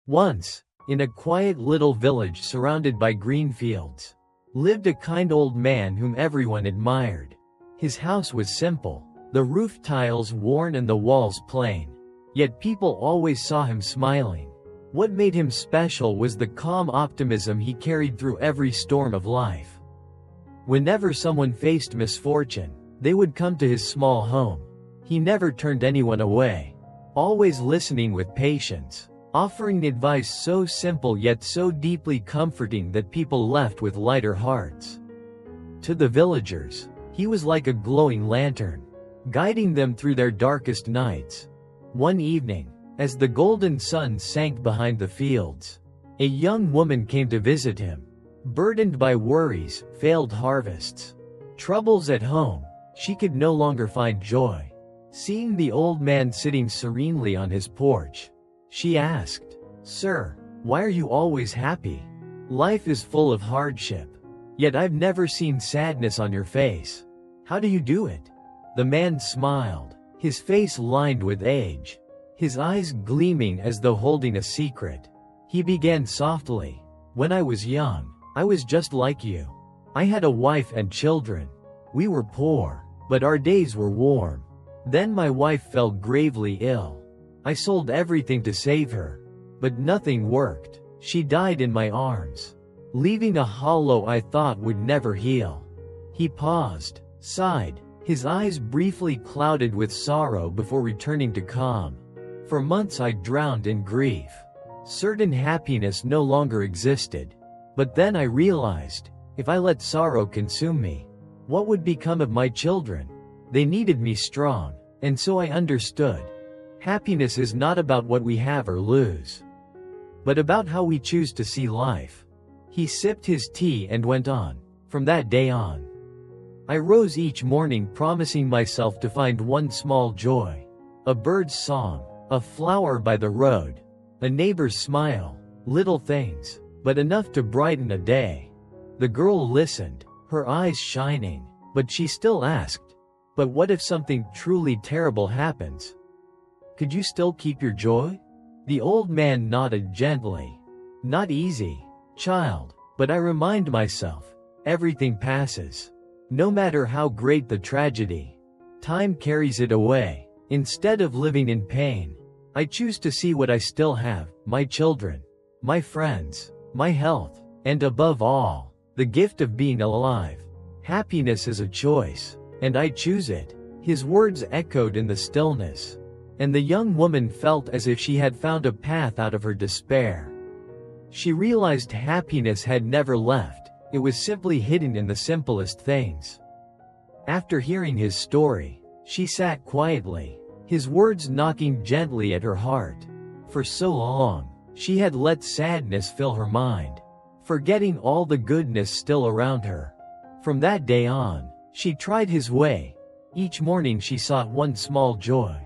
Once, in a quiet little village surrounded by green fields, lived a kind old man whom everyone admired. His house was simple, the roof tiles worn and the walls plain. Yet people always saw him smiling. What made him special was the calm optimism he carried through every storm of life. Whenever someone faced misfortune, they would come to his small home. He never turned anyone away, always listening with patience, offering advice so simple yet so deeply comforting that people left with lighter hearts. To the villagers, he was like a glowing lantern, guiding them through their darkest nights. One evening, as the golden sun sank behind the fields, a young woman came to visit him, burdened by worries, failed harvests, troubles at home. She could no longer find joy. Seeing the old man sitting serenely on his porch, she asked, "Sir, why are you always happy? Life is full of hardship. Yet I've never seen sadness on your face. How do you do it?" The man smiled, his face lined with age, his eyes gleaming as though holding a secret. He began softly, "When I was young, I was just like you. I had a wife and children. We were poor, but our days were warm. Then my wife fell gravely ill. I sold everything to save her, but nothing worked. She died in my arms, leaving a hollow I thought would never heal." He paused, sighed, his eyes briefly clouded with sorrow before returning to calm. "For months I drowned in grief. Certain happiness no longer existed. But then I realized, if I let sorrow consume me, what would become of my children? They needed me strong, and so I understood. Happiness is not about what we have or lose, but about how we choose to see life." He sipped his tea and went on, "From that day on, I rose each morning promising myself to find one small joy. A bird's song, a flower by the road, a neighbor's smile, little things, but enough to brighten a day." The girl listened, her eyes shining, but she still asked, "But what if something truly terrible happens? Could you still keep your joy?" The old man nodded gently. "Not easy, child, but I remind myself, everything passes. No matter how great the tragedy, time carries it away. Instead of living in pain, I choose to see what I still have, my children, my friends, my health, and above all, the gift of being alive. Happiness is a choice, and I choose it." His words echoed in the stillness, and the young woman felt as if she had found a path out of her despair. She realized happiness had never left. It was simply hidden in the simplest things. After hearing his story, she sat quietly, his words knocking gently at her heart. For so long, she had let sadness fill her mind, forgetting all the goodness still around her. From that day on, she tried his way. Each morning she sought one small joy.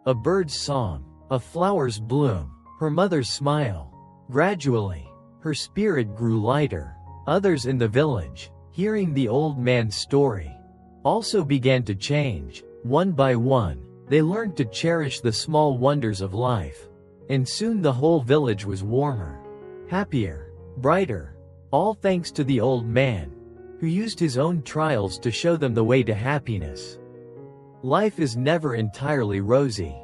A bird's song, a flower's bloom, her mother's smile. Gradually, her spirit grew lighter. Others in the village, hearing the old man's story, also began to change. One by one, they learned to cherish the small wonders of life. And soon the whole village was warmer, happier, brighter, all thanks to the old man, who used his own trials to show them the way to happiness. Life is never entirely rosy,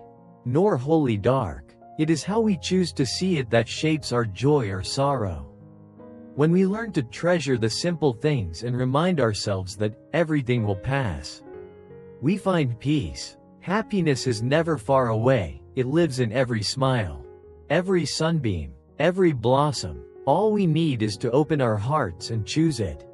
nor wholly dark. It is how we choose to see it that shapes our joy or sorrow. When we learn to treasure the simple things and remind ourselves that everything will pass, we find peace. Happiness is never far away, it lives in every smile, every sunbeam, every blossom. All we need is to open our hearts and choose it.